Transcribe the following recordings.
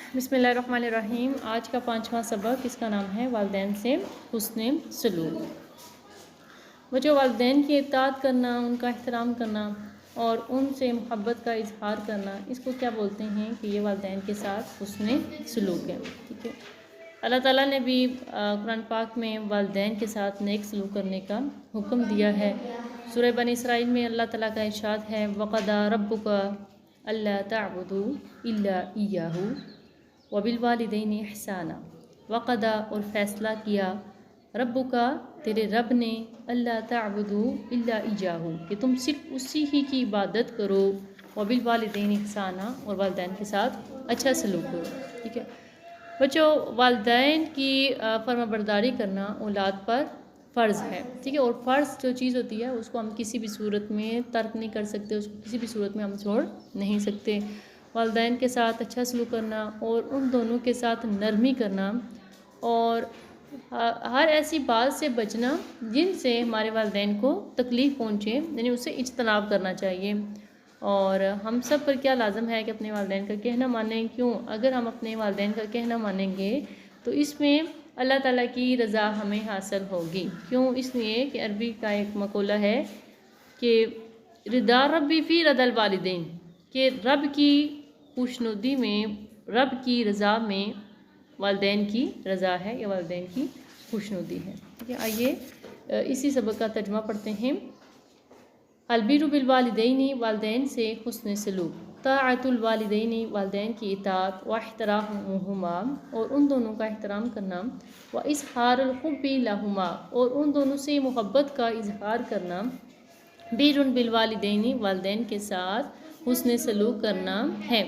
बिस्मिल्लाहिर्रहमानिर्रहीम। आज का 5वां सबक, इसका नाम है वालिदैन से हुस्न सलूक। वो जो वालिदैन की इताअत करना, उनका एहतराम करना और उनसे मोहब्बत का इजहार करना, इसको क्या बोलते हैं कि ये वालिदैन के साथ हुस्न सलूक है। ठीक है, अल्लाह ताला ने भी कुरान पाक में वालिदैन के साथ नेक सलूक करने का हुक्म दिया है। सूरह बनी इसराइल में अल्लाह ताला का इरशाद है, वक़दा रब्बुका अल्ला ताबुदू इल्ला इय्याहू व बिल वालिदैनि इहसाना। वक़दा और फ़ैसला किया, रब्बुका तेरे रब ने, अल्ला ताबुदू इल्ला इय्याहू कि तुम सिर्फ उसी ही की इबादत करो, व बिल वालिदैनि इहसाना और वालिदैन के साथ अच्छा सलूक करो। ठीक है बच्चों, वालिदैन की फरमाबरदारी करना औलाद पर फ़र्ज़ है। ठीक है, और फ़र्ज़ जो चीज़ होती है उसको हम किसी भी सूरत में तर्क नहीं कर सकते, उसको किसी भी सूरत में हम छोड़ नहीं सकते। वालिदैन के साथ अच्छा सलूक करना और उन दोनों के साथ नरमी करना और हर ऐसी बात से बचना जिनसे हमारे वालिदैन को तकलीफ़ पहुँचे, यानी उससे इज्तनाब करना चाहिए। और हम सब पर क्या लाजम है कि अपने वालिदैन का कहना मानें। क्यों? अगर हम अपने वालिदैन का कहना मानेंगे तो इसमें अल्लाह ताला की रज़ा हमें हासिल होगी। क्यों? इसलिए कि अरबी का एक मक़ूला है कि रिदा रब्बी फ़ी रदल वालिदैन, कि रब की खुशनुदी में, रब की रज़ा में वालिदैन की रज़ा है या वालिदैन की खुशनुदी है। ठीक है, आइए इसी सबक का तर्जुमा पढ़ते हैं। अलबिरु बिल वालिदैनि, वालिदैन से हुस्न सलूक। ताअतुल वालिदैनि, वालिदैन की इताअत। व इहतरामुहुमा, और उन दोनों का एहतराम करना। व इज़हारुल हुब्बि लहुमा, और उन दोनों से मोहब्बत का इजहार करना। बिरुन बिल वालिदैनि, वालिदैन के साथ हुस्न सलूक करना है।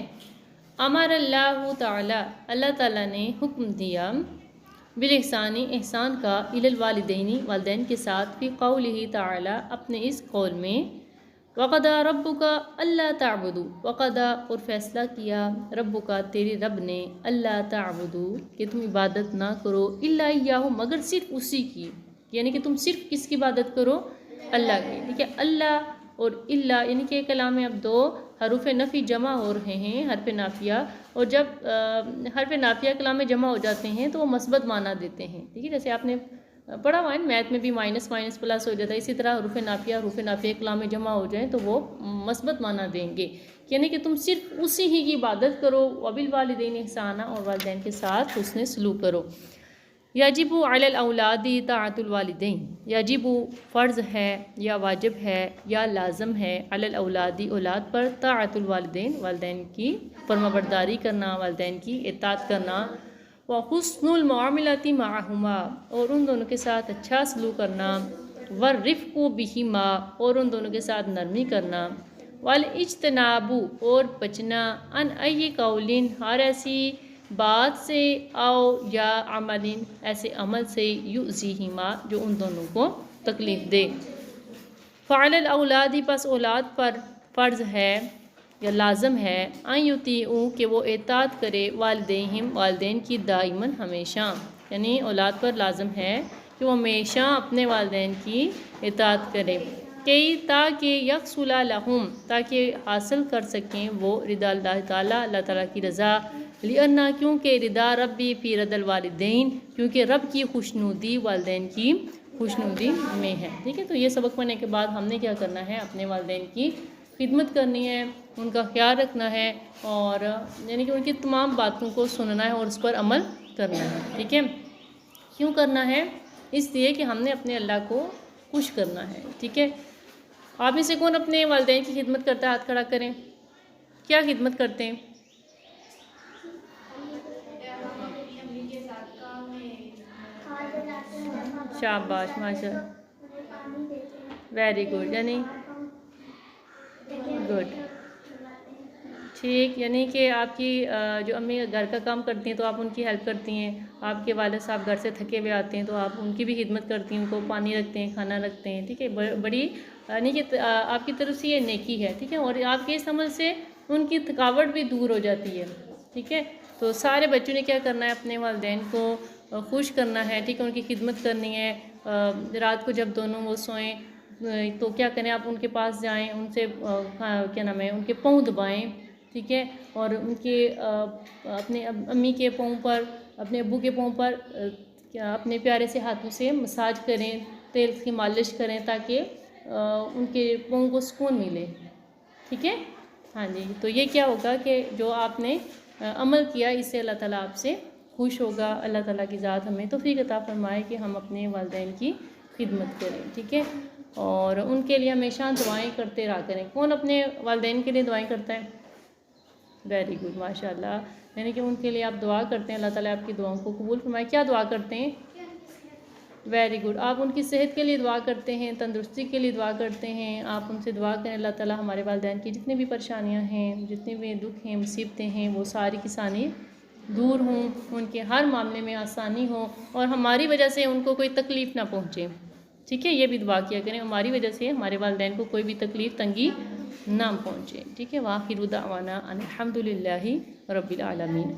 अमर अल्लाह ताला, अल्लाह ताला ने हुक्म दिया, बिल एहसानी, एहसान का, इलल वालिदैनि, वालिदैन के साथ, फ़ी क़ौलिही ताला, अपने इस कौल में, वक़दा रब्बुका अल्ला ताबुदू, वक़दा और फ़ैसला किया, रब्बुका तेरे रब ने, अल्ला ताबुदू कि तुम इबादत ना करो, इल्ला इय्याहू मगर सिर्फ उसी की, यानी कि तुम सिर्फ किसकी इबादत करो? अल्लाह की। ठीक है, अल्लाह और इल्ला यानी कि कलाम में अब दो हरूफ नफ़ी जमा हो रहे हैं, हरफ नाफिया, और जब हरफ नाफिया कलाम में जमा हो जाते हैं तो वो मस्बत माना देते हैं। ठीक है, जैसे आपने पढ़ा हुआ है मैथ में भी माइनस माइनस प्लस हो जाता है, इसी तरह हरूफ नाफिया कलाम में जमा हो जाए तो वो मस्बत माना देंगे, यानी कि तुम सिर्फ उसी ही की इबादत करो। वबिल वालिदैन इहसाना, और वालिदैन के साथ हुस्न सलूक करो। याजिबु अलल औलादी ताअतुल वालिदैन, याजिबु फ़र्ज़ है या वाजिब है या लाज़म है, अलल औलादी औलाद पर, ताअतुल वालिदैन वालिदैन की फरमाबरदारी करना, वालिदैन की इताअत करना। व हुस्नुल मुआमलती माहुमा, और उन दोनों के साथ अच्छा सलूक करना। व रिफ़्क़ु बिहिमा, और उन दोनों के साथ नरमी करना। वल इज्तनाबु, और बचना, अन अय्यि कौलिन, हर ऐसी बात से, आओ या अमलिन, ऐसे अमल से, युज़ीहिमा जो उन दोनों को तकलीफ़ दे। फ़अलल औलादी, बस औलाद पर फ़र्ज़ है या लाज़म है, अन युतीऊ कि वो इताअत करे, वालिदैहिम वालिदैन की, दाइमन हमेशा, यानी औलाद पर लाज़म है कि वो हमेशा अपने वालिदैन की इताअत करे। कई ताकि यक्सुला लहुम, ताकि हासिल कर सकें वो रिदा अल्लाह ताला, अल्लाह ताला की रज़ा। लिअन्ना, क्योंकि रिदा रब्बी फ़ी रदल वालिदैन, क्योंकि रब की खुशनुदी वालिदैन की खुशनुदी में है। ठीक है, तो ये सबक पढ़ने के बाद हमने क्या करना है? अपने वालिदैन की खिदमत करनी है, उनका ख्याल रखना है, और यानी कि उनकी तमाम बातों को सुनना है और उस पर अमल करना है। ठीक है, क्यों करना है? इसलिए कि हमने अपने अल्लाह को खुश करना है। ठीक है, आप में से कौन अपने वालिदैन की खिदमत करता है? हाथ खड़ा करें। क्या खिदमत करते हैं? शाबाश, माशाअल्लाह, वेरी गुड, यानी गुड, ठीक, यानी कि आपकी जो अम्मी घर का काम करती हैं तो आप उनकी हेल्प करती हैं। आपके वालिद साहब घर से थके हुए आते हैं तो आप उनकी भी खिदमत करती हैं, उनको पानी रखते हैं, खाना रखते हैं। ठीक है, बड़ी यानी कि आपकी तरफ से ये नेकी है। ठीक है, और आपके इस अमल से उनकी थकावट भी दूर हो जाती है। ठीक है, तो सारे बच्चों ने क्या करना है? अपने वालिदैन को खुश करना है। ठीक है, उनकी खिदमत करनी है। रात को जब दोनों वो सोएं तो क्या करें? आप उनके पास जाएं, उनसे क्या नाम है, उनके पाँव दबाएं, ٹھیک ہے، اور ان کے اپنے امی کے پاؤں پر، اپنے ابو کے پاؤں پر اپنے پیارے سے ہاتھوں سے مساج کریں، تیل کی مالش کریں تاکہ ان کے پاؤں کو سکون ملے، ٹھیک ہے۔ ہاں جی، تو یہ کیا ہوگا کہ جو آپ نے عمل کیا اس سے اللہ تعالیٰ آپ سے خوش ہوگا۔ اللہ تعالیٰ کی ذات ہمیں توفیق عطا فرمائے کہ ہم اپنے والدین کی خدمت کریں، ٹھیک ہے، اور ان کے لیے ہمیشہ دعائیں کرتے رہا کریں۔ کون اپنے والدین کے لیے دعائیں کرتا ہے؟ ویری گڈ، ماشاء اللہ، یعنی کہ ان کے لیے آپ دعا کرتے ہیں، اللہ تعالیٰ آپ کی دعاؤں کو قبول فرمائے۔ کیا دعا کرتے ہیں؟ ویری گڈ، آپ ان کی صحت کے لیے دعا کرتے ہیں، تندرستی کے لیے دعا کرتے ہیں، آپ ان سے دعا کریں اللہ تعالیٰ ہمارے والدین کی جتنی بھی پریشانیاں ہیں، جتنے بھی دکھ ہیں، مصیبتیں ہیں، وہ ساری کی ساری دور ہوں، ان کے ہر معاملے میں آسانی ہو، اور ہماری وجہ سے ان کو کوئی تکلیف نہ پہنچے، ٹھیک ہے، یہ بھی دعا کیا کریں ہماری وجہ سے ہمارے والدین کو کوئی بھی تکلیف تنگی نہ پہنچے، ٹھیک ہے۔ وآخر دعوانا ان الحمد للہ رب العالمین۔